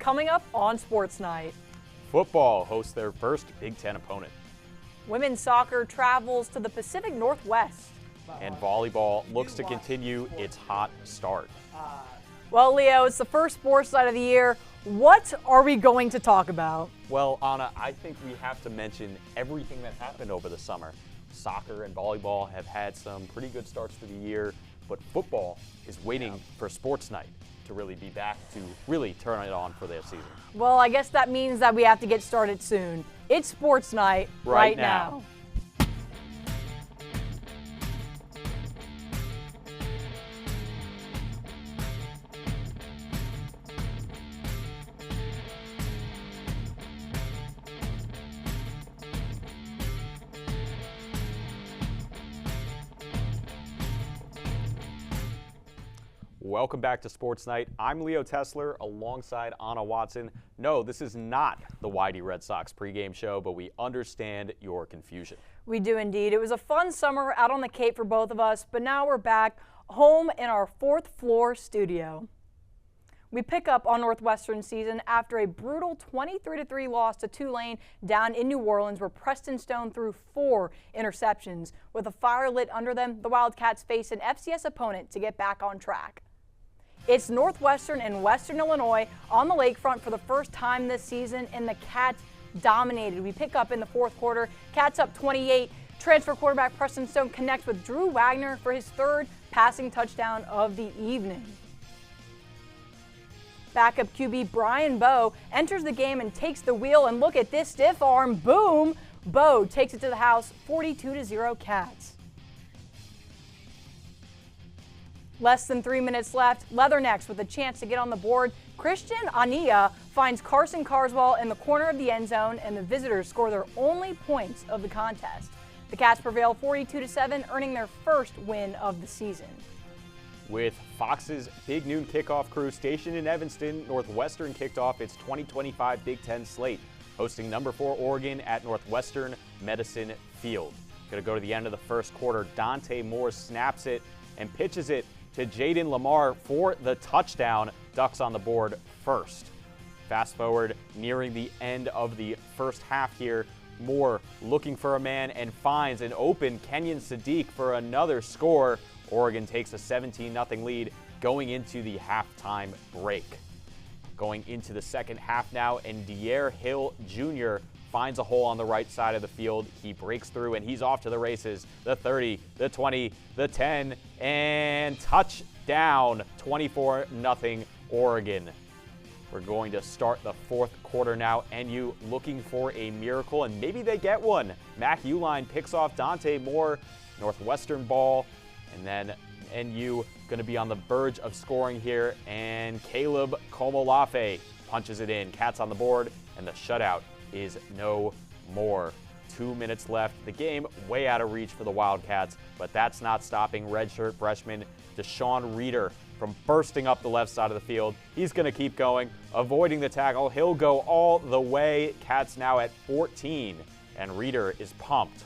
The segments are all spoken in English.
coming up on Sports Night. Football hosts their first Big Ten opponent. Women's soccer travels to the Pacific Northwest. And volleyball looks to continue its hot start. Well, Leo, it's the first sports night of the year. What are we going to talk about? Well, Anna, I think we have to mention everything that happened over the summer. Soccer and volleyball have had some pretty good starts to the year, but football is waiting for Sports Night to really be back to really turn it on for their season. Well, I guess that means that we have to get started soon. It's Sports Night right now. Welcome back to Sports Night. I'm Leo Tesler alongside Anna Watson. No, this is not the Whitey Red Sox pregame show, but we understand your confusion. We do indeed. It was a fun summer out on the Cape for both of us, but now we're back home in our fourth floor studio. We pick up on Northwestern's season after a brutal 23-3 loss to Tulane down in New Orleans, where Preston Stone threw 4 interceptions. With a fire lit under them, the Wildcats face an FCS opponent to get back on track. It's Northwestern and Western Illinois on the lakefront for the first time this season, and the Cats dominated. We pick up in the fourth quarter. Cats up 28. Transfer quarterback Preston Stone connects with Drew Wagner for his 3rd passing touchdown of the evening. Backup QB Brian Bowe enters the game and takes the wheel, and look at this stiff arm. Boom! Bowe takes it to the house, 42-0 Cats. Less than 3 minutes left. Leathernecks with a chance to get on the board. Christian Ania finds Carson Carswell in the corner of the end zone, and the visitors score their only points of the contest. The Cats prevail 42-7, earning their first win of the season. With Fox's Big Noon kickoff crew stationed in Evanston, Northwestern kicked off its 2025 Big Ten slate, hosting number 4 Oregon at Northwestern Medicine Field. Going to go to the end of the first quarter. Dante Moore snaps it and pitches it to Jaden Lamar for the touchdown. Ducks on the board first. Fast forward, nearing the end of the first half here. Moore looking for a man and finds an open Kenyon Sadiq for another score. Oregon takes a 17-0 lead going into the halftime break. Going into the second half now, and Dier Hill Jr. finds a hole on the right side of the field. He breaks through, and he's off to the races. The 30, the 20, the 10, and touchdown, 24-0 Oregon. We're going to start the fourth quarter now. NU looking for a miracle, and maybe they get one. Mac Uline picks off Dante Moore, Northwestern ball, and then NU going to be on the verge of scoring here, and Caleb Komolafe punches it in. Cats on the board, and the shutout is no more. 2 minutes left. The game way out of reach for the Wildcats, but that's not stopping redshirt freshman Deshaun Reeder from bursting up the left side of the field. He's going to keep going, avoiding the tackle. He'll go all the way. Cats now at 14, and Reeder is pumped.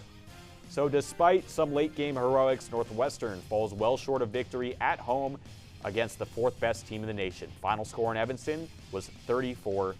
So despite some late-game heroics, Northwestern falls well short of victory at home against the 4th best team in the nation. Final score in Evanston was 34-7.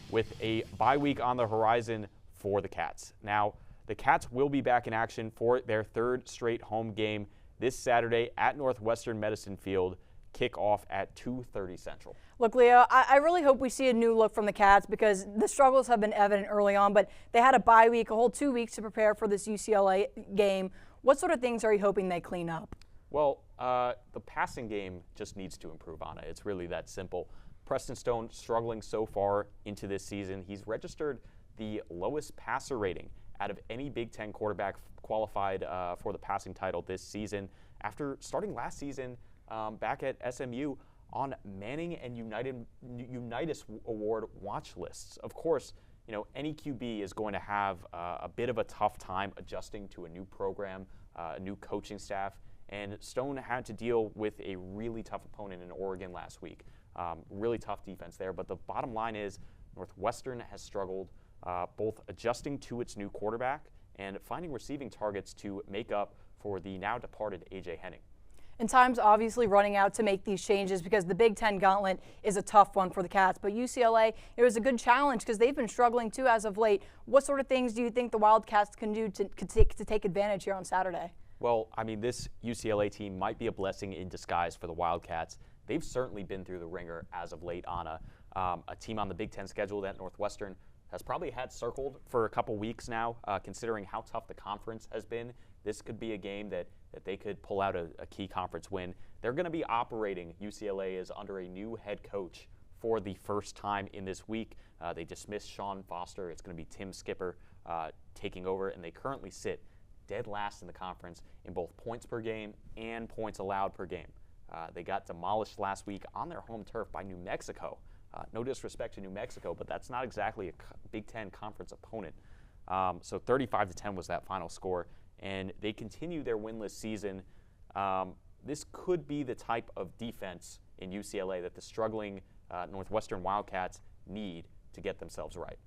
With a bye week on the horizon for the Cats. Now, the Cats will be back in action for their 3rd straight home game this Saturday at Northwestern Medicine Field. Kickoff at 2:30 Central. Look, Leo, I really hope we see a new look from the Cats, because the struggles have been evident early on, but they had a bye week, a whole 2 weeks to prepare for this UCLA game. What sort of things are you hoping they clean up? Well, the passing game just needs to improve on it. It's really that simple. Preston Stone struggling so far into this season. He's registered the lowest passer rating out of any Big Ten quarterback qualified for the passing title this season, after starting last season back at SMU on Manning and Unitas Award watch lists. Of course, you know, any QB is going to have a bit of a tough time adjusting to a new program, a new coaching staff, and Stone had to deal with a really tough opponent in Oregon last week. Really tough defense there, but the bottom line is Northwestern has struggled both adjusting to its new quarterback and finding receiving targets to make up for the now departed A.J. Henning. And time's obviously running out to make these changes because the Big Ten gauntlet is a tough one for the Cats. But UCLA, it was a good challenge because they've been struggling too as of late. What sort of things do you think the Wildcats can do to take advantage here on Saturday? Well, I mean, this UCLA team might be a blessing in disguise for the Wildcats. They've certainly been through the ringer as of late, Anna. A team on the Big Ten schedule that Northwestern has probably had circled for a couple weeks now, considering how tough the conference has been. This could be a game that they could pull out a key conference win. They're going to be operating, UCLA is under a new head coach for the first time in this week. They dismissed Sean Foster. It's going to be Tim Skipper taking over, and they currently sit dead last in the conference in both points per game and points allowed per game. They got demolished last week on their home turf by New Mexico. No disrespect to New Mexico, but that's not exactly a Big Ten conference opponent. So 35-10 was that final score, and they continue their winless season. This could be the type of defense in UCLA that the struggling Northwestern Wildcats need to get themselves right.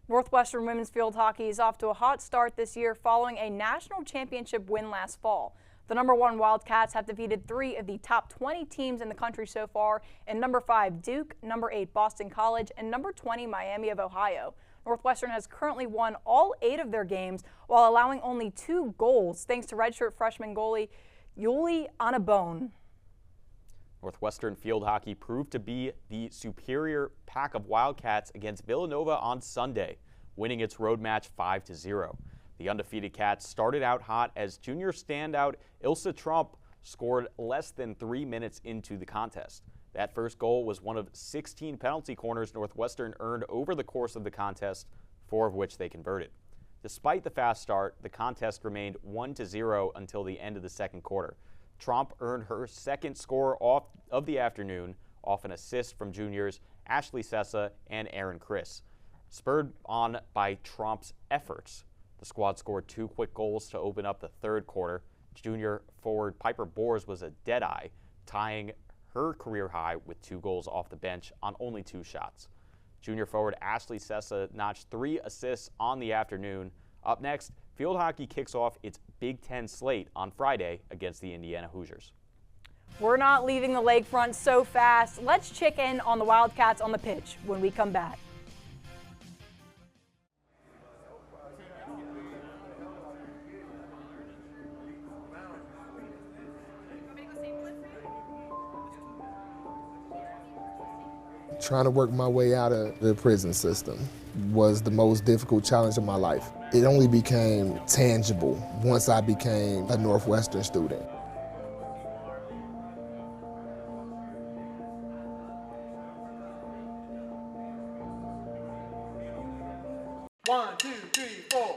Northwestern women's field hockey is off to a hot start this year following a national championship win last fall. The #1 Wildcats have defeated 3 of the top 20 teams in the country so far, and #5 Duke, #8 Boston College, and #20 Miami of Ohio. Northwestern has currently won all 8 of their games while allowing only 2 goals, thanks to redshirt freshman goalie Yuli Anabone. Northwestern field hockey proved to be the superior pack of Wildcats against Villanova on Sunday, winning its road match 5-0. The undefeated Cats started out hot as junior standout Ilsa Trump scored less than 3 minutes into the contest. That first goal was one of 16 penalty corners Northwestern earned over the course of the contest, 4 of which they converted. Despite the fast start, the contest remained 1-0 until the end of the second quarter. Trump earned her second score of the afternoon off an assist from juniors Ashley Sessa and Aaron Chris. Spurred on by Trump's efforts, the squad scored 2 quick goals to open up the third quarter. Junior forward Piper Boers was a deadeye, tying her career high with 2 goals off the bench on only 2 shots. Junior forward Ashley Sessa notched 3 assists on the afternoon. Up next, field hockey kicks off its Big Ten slate on Friday against the Indiana Hoosiers. We're not leaving the lakefront so fast. Let's check in on the Wildcats on the pitch when we come back. Trying to work my way out of the prison system was the most difficult challenge of my life. It only became tangible once I became a Northwestern student. One, two, three, four.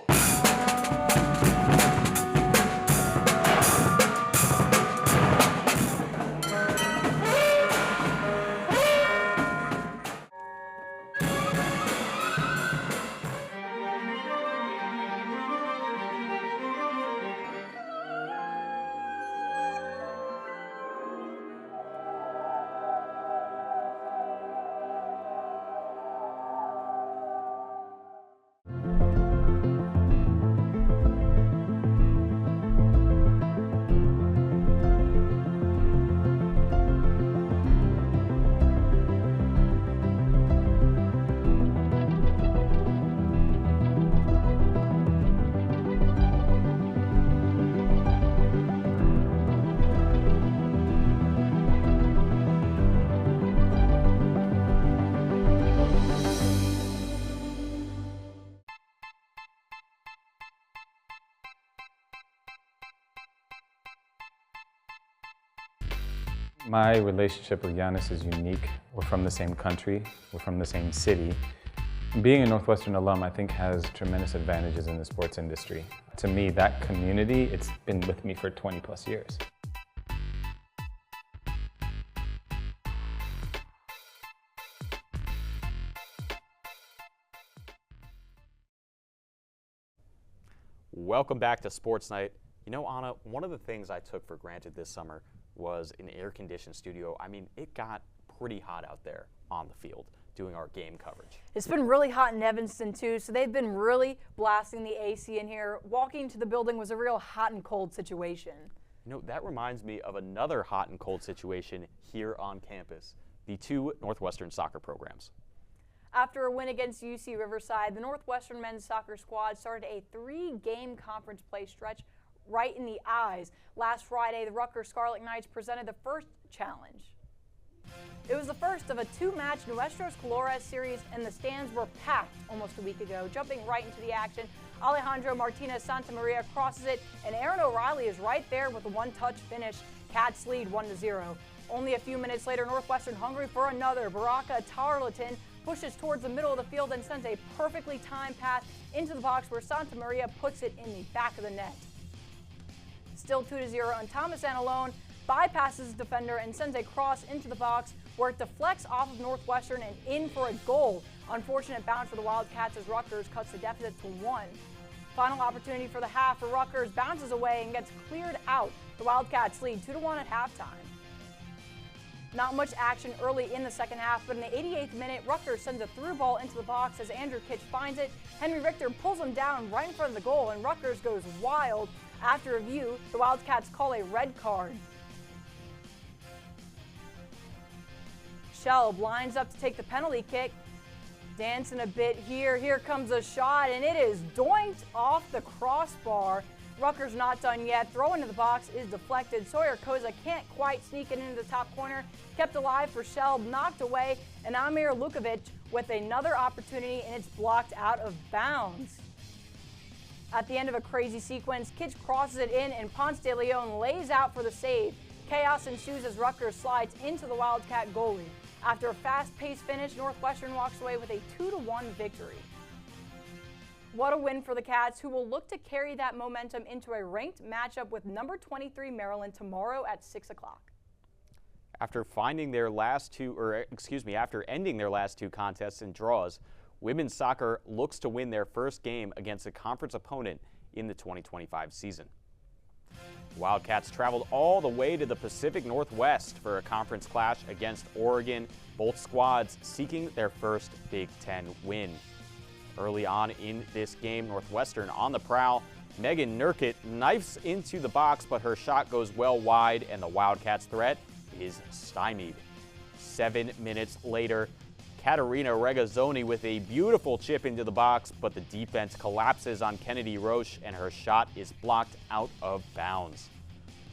My relationship with Giannis is unique. We're from the same country, we're from the same city. Being a Northwestern alum, I think, has tremendous advantages in the sports industry. To me, that community, it's been with me for 20 plus years. Welcome back to Sports Night. You know, Anna, one of the things I took for granted this summer was an air-conditioned studio. I mean, it got pretty hot out there on the field doing our game coverage. It's been really hot in Evanston, too, so they've been really blasting the AC in here. Walking to the building was a real hot and cold situation. You know, that reminds me of another hot and cold situation here on campus, the two Northwestern soccer programs. After a win against UC Riverside, the Northwestern men's soccer squad started a 3-game conference play stretch right in the eyes. Last Friday, the Rutgers Scarlet Knights presented the first challenge. It was the first of a 2-match Nuestros Colores series, and the stands were packed almost a week ago. Jumping right into the action, Alejandro Martinez Santamaria crosses it, and Aaron O'Reilly is right there with a one-touch finish. Cats lead 1-0. Only a few minutes later, Northwestern hungry for another. Baraka Tarleton pushes towards the middle of the field and sends a perfectly timed pass into the box where Santamaria puts it in the back of the net. Still 2-0, and Thomas Analone bypasses the defender and sends a cross into the box where it deflects off of Northwestern and in for a goal. Unfortunate bounce for the Wildcats as Rutgers cuts the deficit to 1. Final opportunity for the half for Rutgers bounces away and gets cleared out. The Wildcats lead 2-1 at halftime. Not much action early in the second half, but in the 88th minute, Rutgers sends a through ball into the box as Andrew Kitch finds it. Henry Richter pulls him down right in front of the goal, and Rutgers goes wild. After review, the Wildcats call a red card. Shelb lines up to take the penalty kick. Dancing a bit here. Here comes a shot, and it is doinked off the crossbar. Rutgers not done yet. Throw into the box is deflected. Sawyer Koza can't quite sneak it into the top corner. Kept alive for Shelb, knocked away, and Amir Lukovic with another opportunity, and it's blocked out of bounds. At the end of a crazy sequence, Kitch crosses it in, and Ponce de Leon lays out for the save. Chaos ensues as Rutgers slides into the Wildcat goalie. After a fast-paced finish, Northwestern walks away with a 2-1 victory. What a win for the Cats, who will look to carry that momentum into a ranked matchup with number 23 Maryland tomorrow at 6 o'clock. After ending their last two contests and draws, women's soccer looks to win their first game against a conference opponent in the 2025 season. Wildcats traveled all the way to the Pacific Northwest for a conference clash against Oregon, both squads seeking their first Big Ten win. Early on in this game, Northwestern on the prowl. Megan Nurkic knifes into the box, but her shot goes well wide, and the Wildcats' threat is stymied. 7 minutes later, Katarina Regazzoni with a beautiful chip into the box, but the defense collapses on Kennedy Roche, and her shot is blocked out of bounds.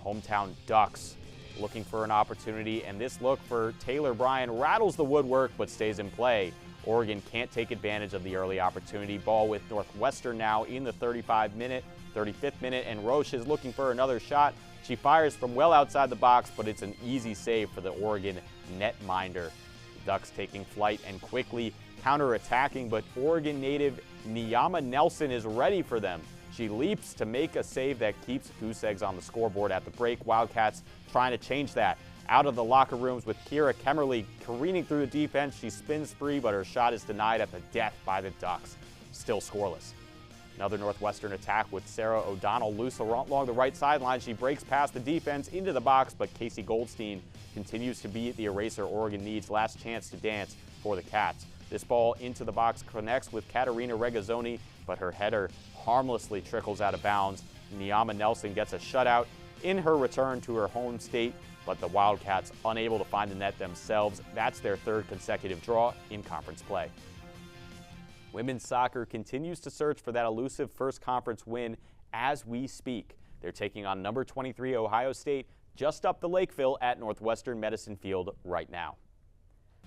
Hometown Ducks looking for an opportunity, and this look for Taylor Bryan rattles the woodwork but stays in play. Oregon can't take advantage of the early opportunity. Ball with Northwestern now in the 35th minute, and Roche is looking for another shot. She fires from well outside the box, but it's an easy save for the Oregon netminder. Ducks taking flight and quickly counter-attacking, but Oregon native Niyama Nelson is ready for them. She leaps to make a save that keeps goose eggs on the scoreboard at the break. Wildcats trying to change that. Out of the locker rooms with Kira Kemmerly careening through the defense. She spins free, but her shot is denied at the death by the Ducks. Still scoreless. Another Northwestern attack with Sarah O'Donnell loose along the right sideline. She breaks past the defense into the box, but Casey Goldstein continues to be the eraser Oregon needs. Last chance to dance for the Cats. This ball into the box connects with Katarina Regazzoni, but her header harmlessly trickles out of bounds. Niyama Nelson gets a shutout in her return to her home state, but the Wildcats unable to find the net themselves. That's their third consecutive draw in conference play. Women's soccer continues to search for that elusive first conference win as we speak. They're taking on number 23 Ohio State just up the Lakeville at Northwestern Medicine Field right now.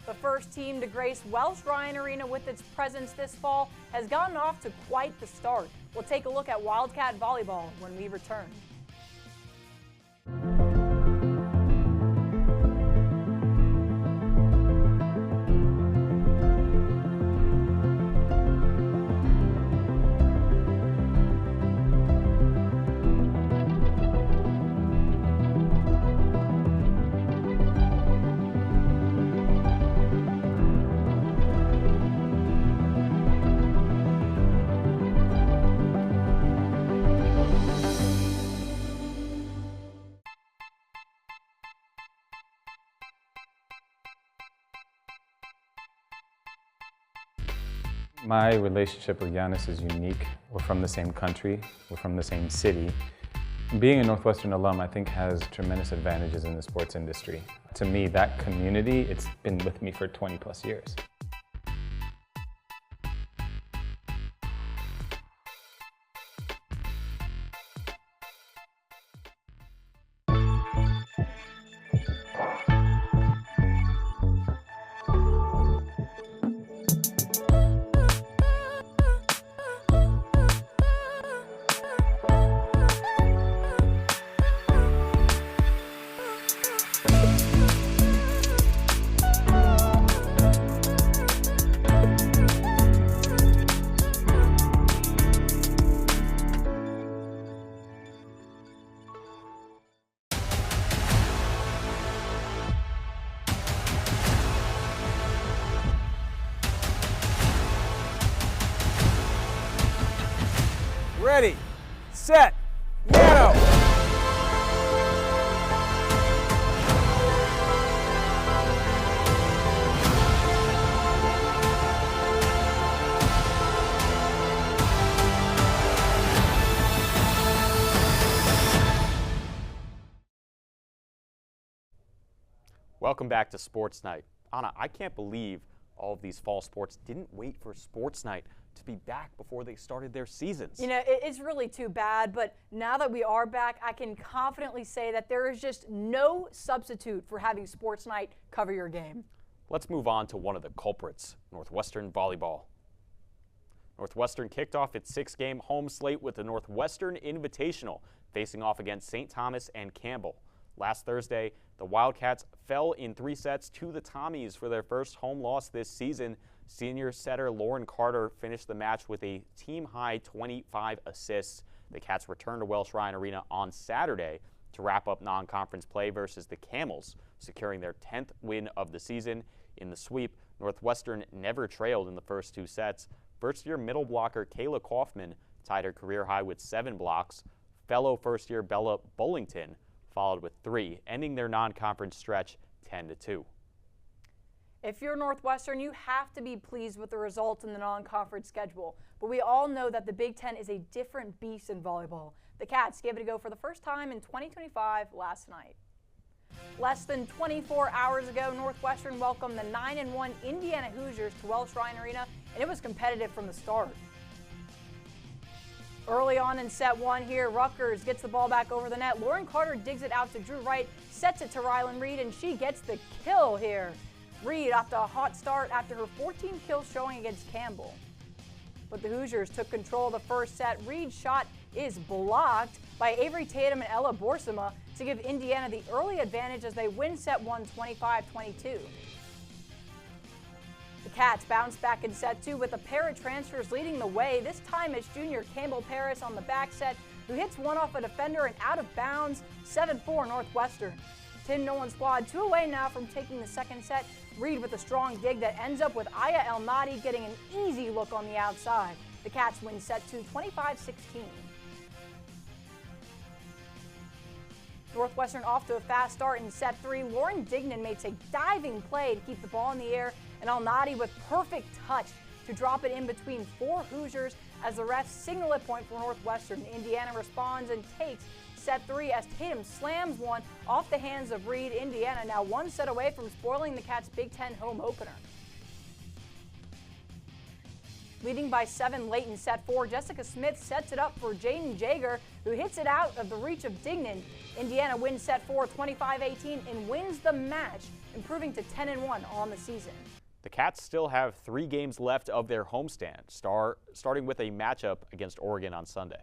The first team to grace Welsh Ryan Arena with its presence this fall has gotten off to quite the start. We'll take a look at Wildcat volleyball when we return. My relationship with Giannis is unique. We're from the same country, we're from the same city, Being a Northwestern alum, I think, has tremendous advantages in the sports industry. To me, that community, it's been with me for 20 plus years. Ready, set, go! Welcome back to Sports Night. Anna, I can't believe all of these fall sports didn't wait for Sports Night to be back before they started their seasons. You know, it's really too bad, but now that we are back, I can confidently say that there is just no substitute for having Sports Night cover your game. Let's move on to one of the culprits, Northwestern volleyball. Northwestern kicked off its 6-game home slate with the Northwestern Invitational, facing off against St. Thomas and Campbell. Last Thursday, the Wildcats fell in 3 sets to the Tommies for their first home loss this season. Senior setter Lauren Carter finished the match with a team-high 25 assists. The Cats returned to Welsh Ryan Arena on Saturday to wrap up non-conference play versus the Camels, securing their 10th win of the season. In the sweep, Northwestern never trailed in the first 2 sets. First-year middle blocker Kayla Kaufman tied her career high with 7 blocks. Fellow first-year Bella Bullington followed with 3, ending their non-conference stretch 10-2. If you're Northwestern, you have to be pleased with the results in the non-conference schedule. But we all know that the Big Ten is a different beast in volleyball. The Cats gave it a go for the first time in 2025 last night. Less than 24 hours ago, Northwestern welcomed the 9-1 Indiana Hoosiers to Welsh Ryan Arena, and it was competitive from the start. Early on in set 1 here, Rutgers gets the ball back over the net. Lauren Carter digs it out to Drew Wright, sets it to Rylan Reed, and she gets the kill here. Reed off to a hot start after her 14 kills showing against Campbell. But the Hoosiers took control of the first set. Reed's shot is blocked by Avery Tatum and Ella Borsima to give Indiana the early advantage as they win set 1 25-22. The Cats bounce back in set 2 with a pair of transfers leading the way. This time it's junior Campbell Paris on the back set, who hits one off a defender and out of bounds. 7-4 Northwestern. Tim Nolan's squad 2 away now from taking the second set. Reed with a strong dig that ends up with Aya El Nadi getting an easy look on the outside. The Cats win set 2 25-16. Northwestern off to a fast start in set 3. Lauren Dignan makes a diving play to keep the ball in the air, and El Nadi with perfect touch to drop it in between 4 Hoosiers as the refs signal a point for Northwestern. Indiana responds and takes set 3 as Tatum slams one off the hands of Reed. Indiana now 1 set away from spoiling the Cats' Big Ten home opener. Leading by 7 late in set 4, Jessica Smith sets it up for Jaden Jager, who hits it out of the reach of Dignan. Indiana wins set 4 25-18 and wins the match, improving to 10-1 on the season. The Cats still have 3 games left of their homestand, starting with a matchup against Oregon on Sunday.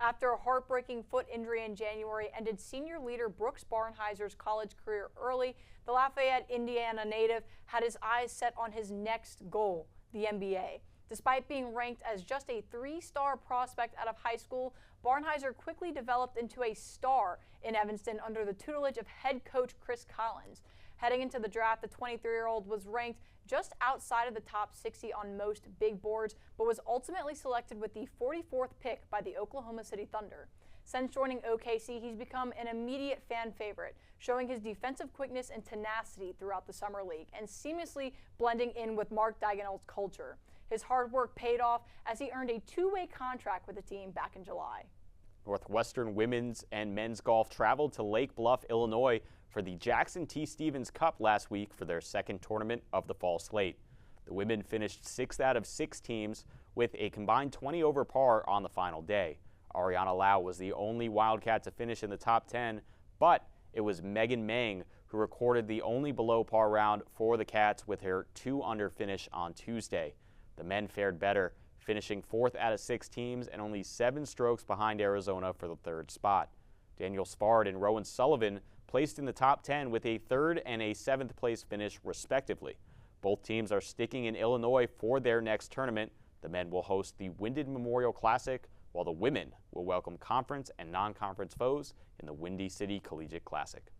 After a heartbreaking foot injury in January ended senior leader Brooks Barnheiser's college career early, the Lafayette, Indiana native had his eyes set on his next goal, the NBA. Despite being ranked as just a 3-star prospect out of high school, Barnheiser quickly developed into a star in Evanston under the tutelage of head coach Chris Collins. Heading into the draft, the 23-year-old was ranked just outside of the top 60 on most big boards, but was ultimately selected with the 44th pick by the Oklahoma City Thunder. Since joining OKC, he's become an immediate fan favorite, showing his defensive quickness and tenacity throughout the summer league and seamlessly blending in with Mark Daigneault's culture. His hard work paid off as he earned a 2-way contract with the team back in July. Northwestern women's and men's golf traveled to Lake Bluff, Illinois for the Jackson T. Stevens Cup last week for their second tournament of the fall slate. The women finished 6th out of 6 teams with a combined 20 over par on the final day. Ariana Lau was the only Wildcat to finish in the top 10, but it was Megan Mang who recorded the only below par round for the Cats with her 2 under finish on Tuesday. The men fared better, finishing 4th out of 6 teams and only 7 strokes behind Arizona for the 3rd spot. Daniel Sparrett and Rowan Sullivan placed in the top 10 with a 3rd and a 7th place finish respectively. Both teams are sticking in Illinois for their next tournament. The men will host the Winded Memorial Classic, while the women will welcome conference and non-conference foes in the Windy City Collegiate Classic.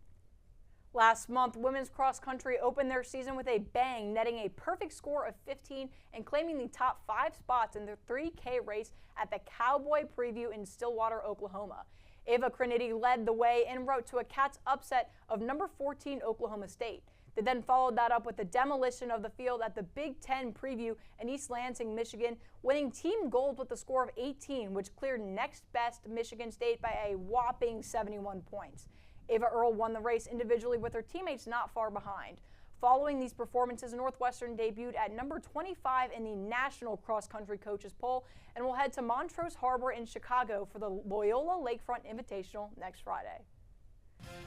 Last month, women's cross country opened their season with a bang, netting a perfect score of 15 and claiming the top 5 spots in their 3K race at the Cowboy Preview in Stillwater, Oklahoma. Ava Crinity led the way en route to a Cats upset of number 14 Oklahoma State. They then followed that up with the demolition of the field at the Big Ten Preview in East Lansing, Michigan, winning team gold with a score of 18, which cleared next best Michigan State by a whopping 71 points. Ava Earl won the race individually with her teammates not far behind. Following these performances, Northwestern debuted at number 25 in the National Cross Country Coaches Poll and will head to Montrose Harbor in Chicago for the Loyola Lakefront Invitational next Friday.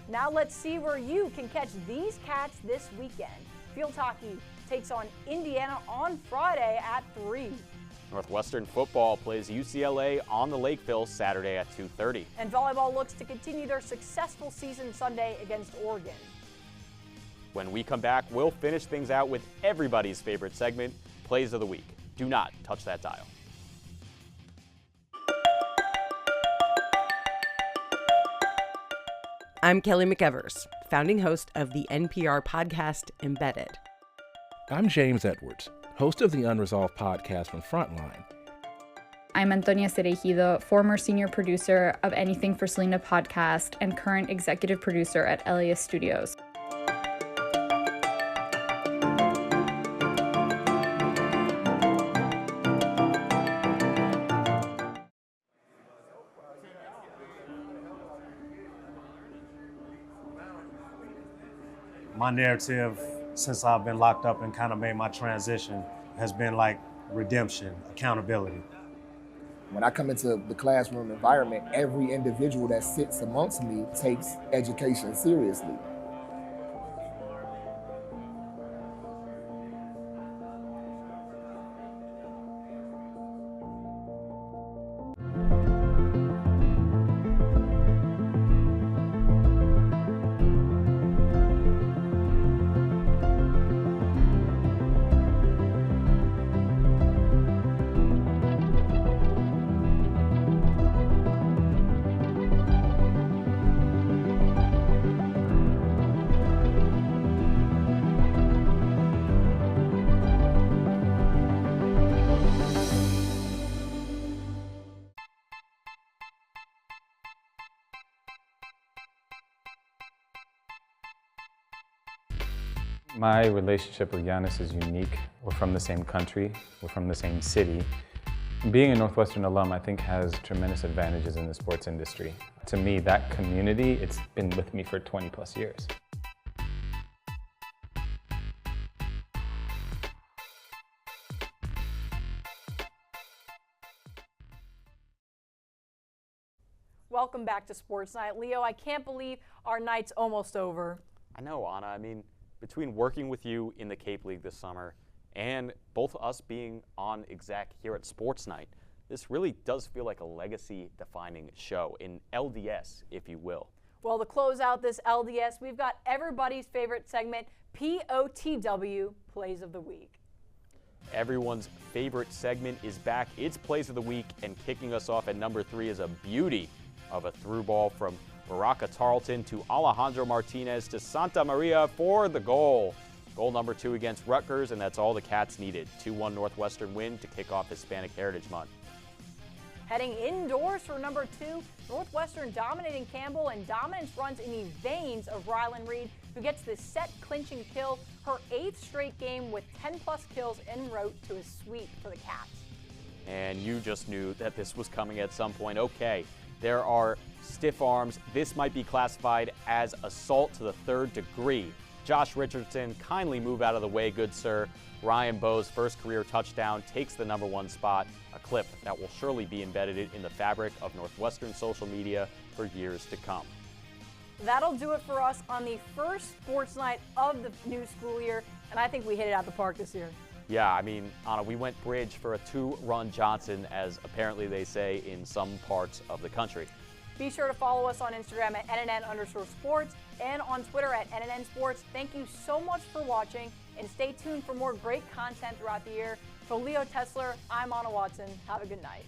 Now let's see where you can catch these Cats this weekend. Field hockey takes on Indiana on Friday at 3. Northwestern football plays UCLA on the Lakeville Saturday at 2:30. And volleyball looks to continue their successful season Sunday against Oregon. When we come back, we'll finish things out with everybody's favorite segment, Plays of the Week. Do not touch that dial. I'm Kelly McEvers, founding host of the NPR podcast Embedded. I'm James Edwards, host of the Unresolved podcast from Frontline. I'm Antonia Cereijido, former senior producer of Anything for Selena podcast and current executive producer at Elias Studios. My narrative, since I've been locked up and kind of made my transition, has been like redemption, accountability. When I come into the classroom environment, every individual that sits amongst me takes education seriously. My relationship with Giannis is unique. We're from the same country, we're from the same city. Being a Northwestern alum, I think, has tremendous advantages in the sports industry. To me, that community, it's been with me for 20 plus years. Welcome back to Sports Night. Leo, I can't believe our night's almost over. I know, Anna. I mean, between working with you in the Cape League this summer and both us being on exec here at Sports Night, this really does feel like a legacy-defining show, in LDS, if you will. Well, to close out this LDS, we've got everybody's favorite segment, POTW, Plays of the Week. Everyone's favorite segment is back. It's Plays of the Week, and kicking us off at number 3 is a beauty of a through ball from Baraka Tarleton to Alejandro Martinez to Santa Maria for the goal. Goal number 2 against Rutgers, and that's all the Cats needed. 2-1 Northwestern win to kick off Hispanic Heritage Month. Heading indoors for number 2, Northwestern dominating Campbell, and dominance runs in the veins of Rylan Reed, who gets the set-clinching kill, her 8th straight game with 10-plus kills en route to a sweep for the Cats. And you just knew that this was coming at some point. Okay, There are stiff arms. This might be classified as assault to the 3rd degree. Josh Richardson, kindly move out of the way, good sir. Ryan Bowe's first career touchdown takes the #1 spot, a clip that will surely be embedded in the fabric of Northwestern social media for years to come. That'll do it for us on the first sports night of the new school year, and I think we hit it out the park this year. Yeah, I mean, Anna, we went bridge for a 2-run Johnson, as apparently they say in some parts of the country. Be sure to follow us on Instagram at @NNN_sports and on Twitter at NNN Sports. Thank you so much for watching, and stay tuned for more great content throughout the year. For Leo Tesler, I'm Anna Watson. Have a good night.